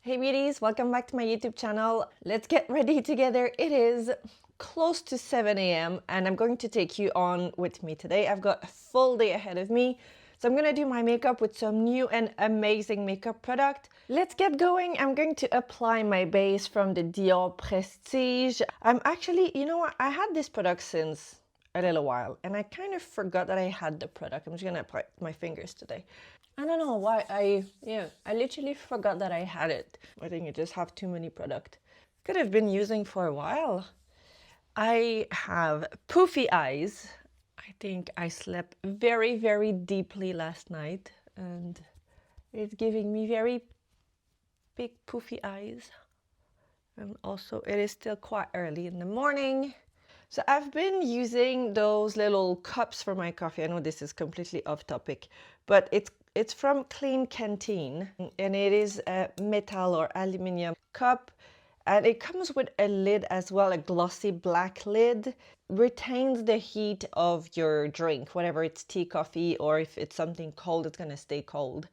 Hey beauties, welcome back to my YouTube channel. Let's get ready together. It is close to 7 a.m. and I'm going to take you on with me today. I've got a full day ahead of me. So I'm gonna do my makeup with some new and amazing makeup product. Let's get going. I'm going to apply my base from the Dior Prestige. I'm actually, you know what, I had this product since a little while and I kind of forgot that I had the product. I'm just gonna apply my fingers today. I don't know why I literally forgot that I had it. I think I just have too many product. Could have been using for a while. I have poofy eyes. I think I slept very, very deeply last night and it's giving me very big poofy eyes. And also it is still quite early in the morning. So I've been using those little cups for my coffee. I know this is completely off topic, but it's from Clean Canteen and it is a metal or aluminum cup. And it comes with a lid as well, a glossy black lid. Retains the heat of your drink, whatever it's tea, coffee, or if it's something cold, it's gonna stay cold.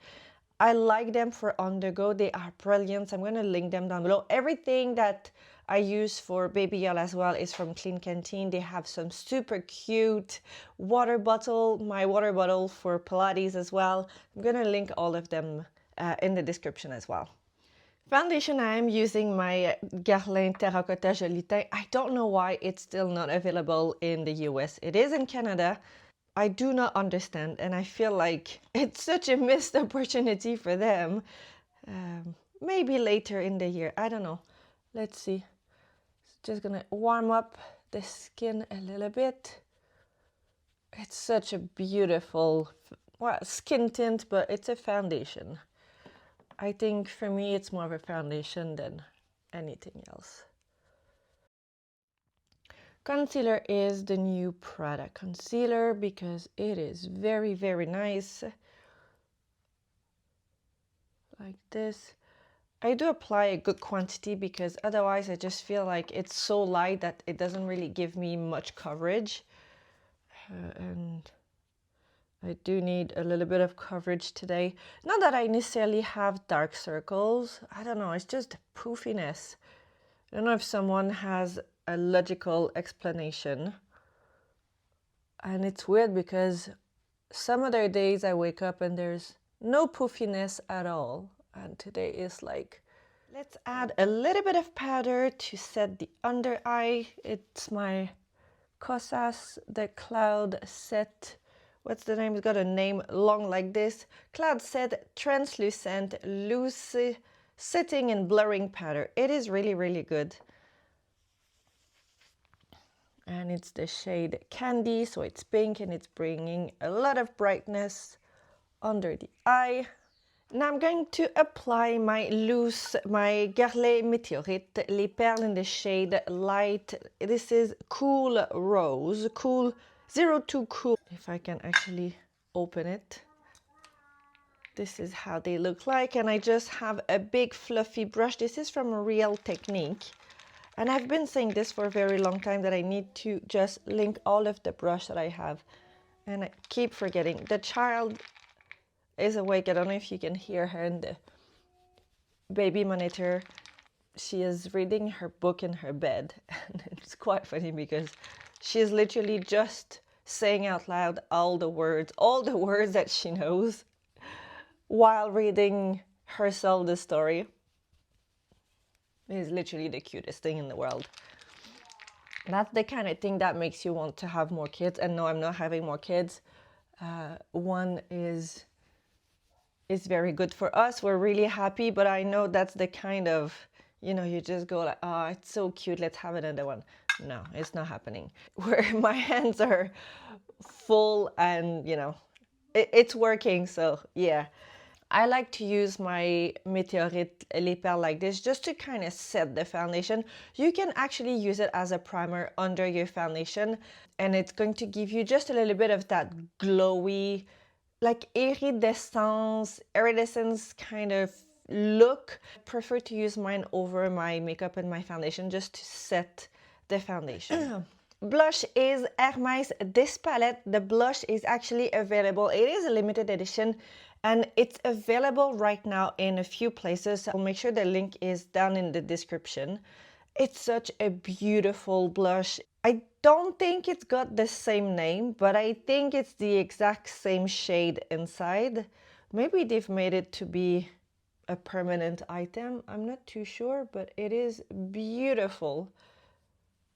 I like them for on the go. They are brilliant. I'm going to link them down below. Everything that I use for baby oil as well is from Clean Canteen. They have some super cute water bottle, my water bottle for Pilates as well. I'm going to link all of them in the description as well. Foundation, I am using my Guerlain Terracotta Joli Teint. I don't know why it's still not available in the US. It is in Canada. I do not understand, and I feel like it's such a missed opportunity for them. Maybe later in the year, I don't know. Let's see. Just gonna warm up the skin a little bit. It's such a beautiful, well, skin tint, but it's a foundation. I think for me it's more of a foundation than anything else. Concealer is the new Prada concealer because it is very, very nice. Like this. I do apply a good quantity because otherwise I just feel like it's so light that it doesn't really give me much coverage. And I do need a little bit of coverage today. Not that I necessarily have dark circles. I don't know, it's just poofiness. I don't know if someone has a logical explanation. And it's weird because some other days I wake up and there's no poofiness at all. And today is like, let's add a little bit of powder to set the under eye. It's my Cosas, the Cloud Set. What's the name? It's got a name long like this. Cloud Set Translucent Loose Setting and Blurring Powder. It is really, really good. And it's the shade Candy, so it's pink and it's bringing a lot of brightness under the eye. Now I'm going to apply my Guerlain Meteorite, Les Perles in the shade Light. This is Cool Rose, Cool 02 Cool. If I can actually open it. This is how they look like, and I just have a big fluffy brush. This is from Real Technique. And I've been saying this for a very long time that I need to just link all of the brush that I have. And I keep forgetting. The child is awake. I don't know if you can hear her in the baby monitor. She is reading her book in her bed. And it's quite funny because she is literally just saying out loud all the words that she knows while reading herself the story. It is literally the cutest thing in the world. That's the kind of thing that makes you want to have more kids. And no, I'm not having more kids. One is very good for us. We're really happy, but I know that's the kind of, you know, you just go like, oh, it's so cute, let's have another one. No, it's not happening. Where my hands are full and, you know, it's working, so yeah. I like to use my Meteorite Les Perles like this just to kind of set the foundation. You can actually use it as a primer under your foundation and it's going to give you just a little bit of that glowy, like iridescence kind of look. I prefer to use mine over my makeup and my foundation just to set the foundation. Blush is Hermes. This palette, the blush is actually available. It is a limited edition And it's available right now in a few places. I'll make sure the link is down in the description. It's such a beautiful blush. I don't think it's got the same name, but I think it's the exact same shade inside. Maybe they've made it to be a permanent item. I'm not too sure, but it is beautiful.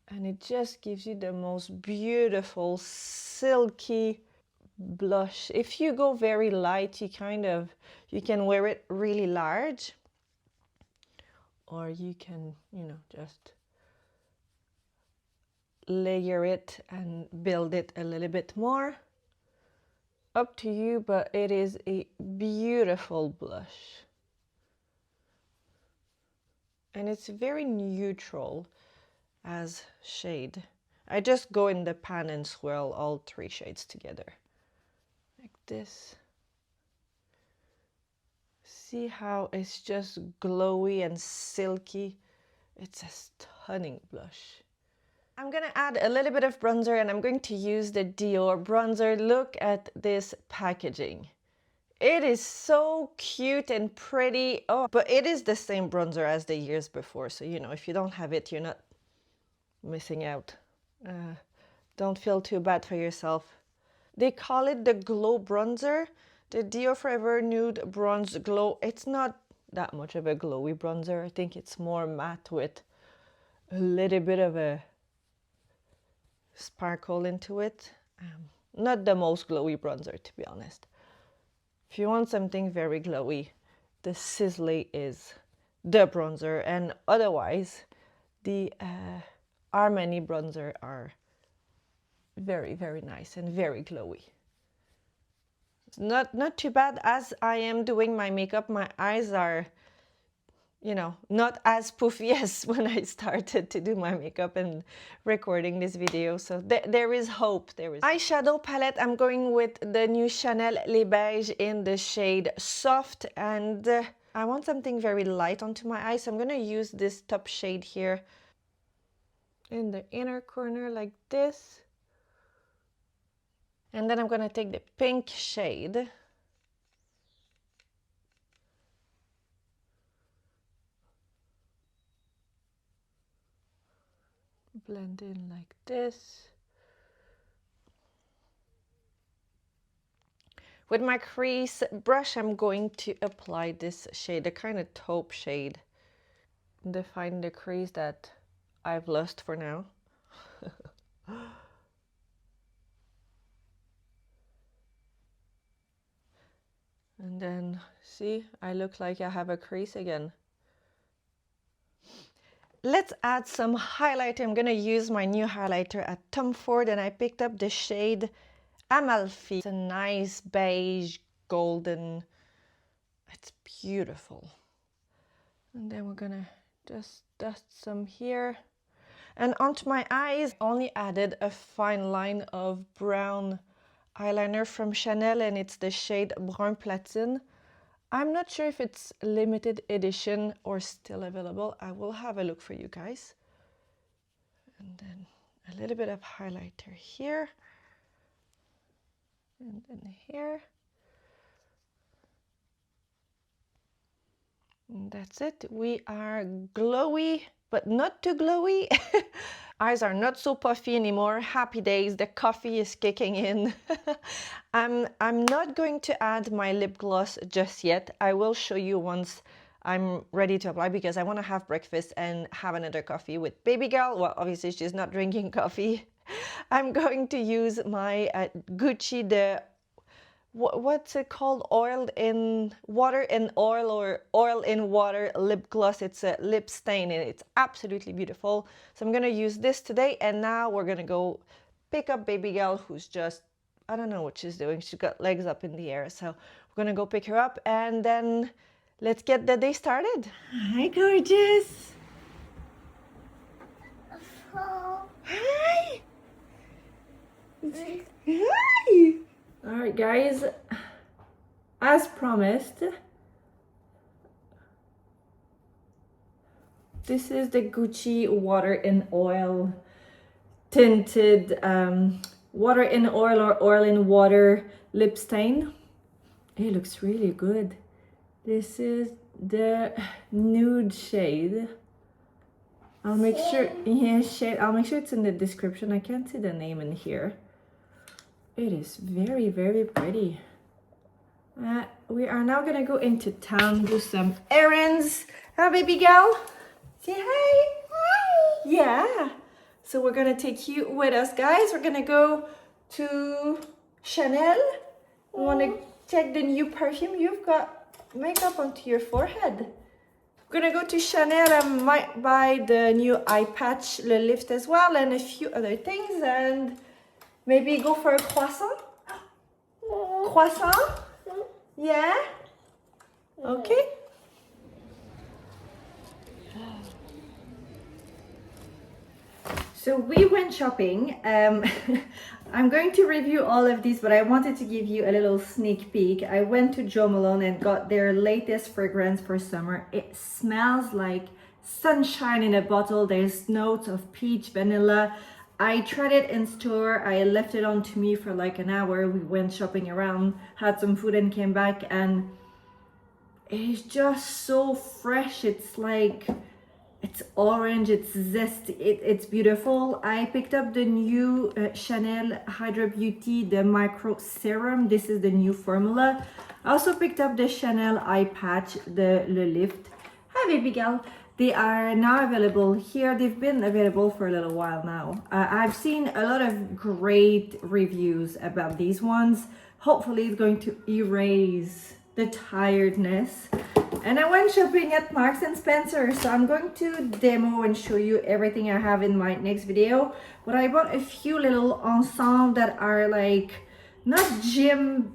And it just gives you the most beautiful silky blush. If you go very light, you can wear it really large, or you can, just layer it and build it a little bit more. Up to you, but it is a beautiful blush. And it's very neutral as shade. I just go in the pan and swirl all 3 shades together. Like this. See how it's just glowy and silky? It's a stunning blush. I'm gonna add a little bit of bronzer, and I'm going to use the Dior bronzer. Look at this packaging. It is so cute and pretty. Oh, but it is the same bronzer as the years before. So, if you don't have it, you're not missing out. Don't feel too bad for yourself. They call it the glow bronzer, the Dior Forever Nude Bronze Glow. It's not that much of a glowy bronzer. I think it's more matte with a little bit of a sparkle into it. Not the most glowy bronzer, to be honest. If you want something very glowy, the Sisley is the bronzer, and otherwise the Armani bronzer are very, very nice and very glowy. It's not too bad. As I am doing my makeup, my eyes are, not as poofy as when I started to do my makeup and recording this video. So there is hope. Eyeshadow palette, I'm going with the new Chanel Les Beiges in the shade Soft, and I want something very light onto my eyes. So I'm going to use this top shade here in the inner corner like this. And then I'm going to take the pink shade. Blend in like this. With my crease brush, I'm going to apply this shade, the kind of taupe shade. Define the crease that I've lost for now. And then, see, I look like I have a crease again. Let's add some highlighter. I'm going to use my new highlighter at Tom Ford, and I picked up the shade Amalfi. It's a nice beige, golden. It's beautiful. And then we're going to just dust some here. And onto my eyes, only added a fine line of brown eyeliner from Chanel, and it's the shade Brun Platine. I'm not sure if it's limited edition or still available. I will have a look for you guys. And then a little bit of highlighter here. And then here. And that's it. We are glowy, but not too glowy. Eyes are not so puffy anymore. Happy days. The coffee is kicking in. I'm not going to add my lip gloss just yet. I will show you once I'm ready to apply, because I want to have breakfast and have another coffee with baby girl. Well, obviously she's not drinking coffee. I'm going to use my Gucci, the what's it called, oil in water in oil, or oil in water lip gloss. It's a lip stain and it's absolutely beautiful. So I'm gonna use this today, and now we're gonna go pick up baby girl, who's just, I don't know what she's doing. She's got legs up in the air. So we're gonna go pick her up, and then let's get the day started. Hi, gorgeous. Hi. Hi. All right, guys, as promised, this is the Gucci water in oil tinted water in oil or oil in water lip stain. It looks really good. This is the nude shade. I'll make sure, yeah, shade. I'll make sure it's in the description. I can't see the name in here. It is very, very pretty. We are now gonna go into town, do some errands. Huh, baby girl? Say hi. Hi. Yeah. So we're gonna take you with us, guys. We're gonna go to Chanel. We wanna check the new perfume. You've got makeup onto your forehead. We're gonna go to Chanel. I might buy the new eye patch, Le Lift as well, and a few other things, and maybe go for a croissant. Croissant? Yeah? Okay. So we went shopping. I'm going to review all of these, but I wanted to give you a little sneak peek. I went to Jo Malone and got their latest fragrance for summer. It smells like sunshine in a bottle. There's notes of peach, vanilla. I tried it in store. I left it on to me for like an hour. We went shopping around, had some food and came back, and it's just so fresh. It's like, it's orange, it's zesty, it's beautiful. I picked up the new Chanel Hydra Beauty, the Micro Serum. This is the new formula. I also picked up the Chanel eye patch, the Le Lift. Hi baby girl. They are now available here. They've been available for a little while now. I've seen a lot of great reviews about these ones. Hopefully it's going to erase the tiredness. And I went shopping at Marks and Spencer, so I'm going to demo and show you everything I have in my next video. But I bought a few little ensembles that are like, not gym,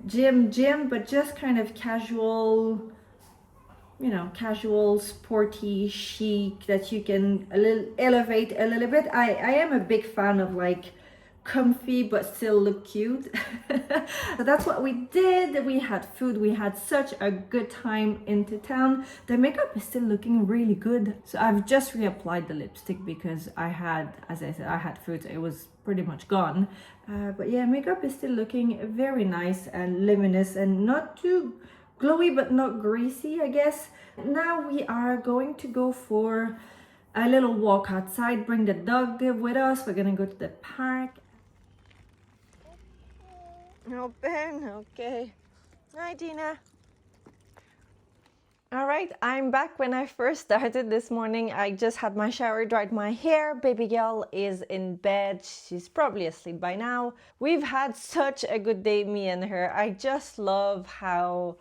but just kind of casual, you know, casual, sporty, chic, that you can elevate a little bit. I am a big fan of like comfy but still look cute. So that's what we did. We had food, we had such a good time into town. The makeup is still looking really good. So I've just reapplied the lipstick because I had, as I said, I had food, so it was pretty much gone. But yeah, makeup is still looking very nice and luminous and not too glowy but not greasy, I guess. Now we are going to go for a little walk outside, bring the dog with us. We're gonna go to the park. Open, okay. Hi, Dina. All right, I'm back. When I first started this morning, I just had my shower, dried my hair. Baby girl is in bed. She's probably asleep by now. We've had such a good day, me and her. I just love how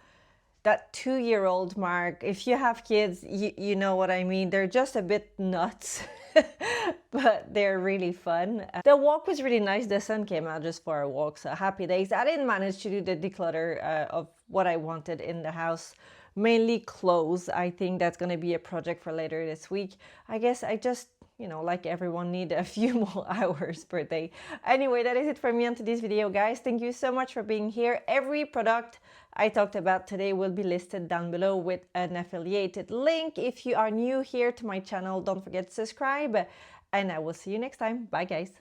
that 2-year-old mark, if you have kids, you know what I mean. They're just a bit nuts, but they're really fun. The walk was really nice. The sun came out just for a walk, so happy days. I didn't manage to do the declutter of what I wanted in the house. Mainly clothes. I think that's going to be a project for later this week. I guess I just, you know, like everyone, need a few more hours per day. Anyway, that is it for me on today's video, guys. Thank you so much for being here. Every product I talked about today will be listed down below with an affiliated link. If you are new here to my channel, don't forget to subscribe, and I will see you next time. Bye, guys.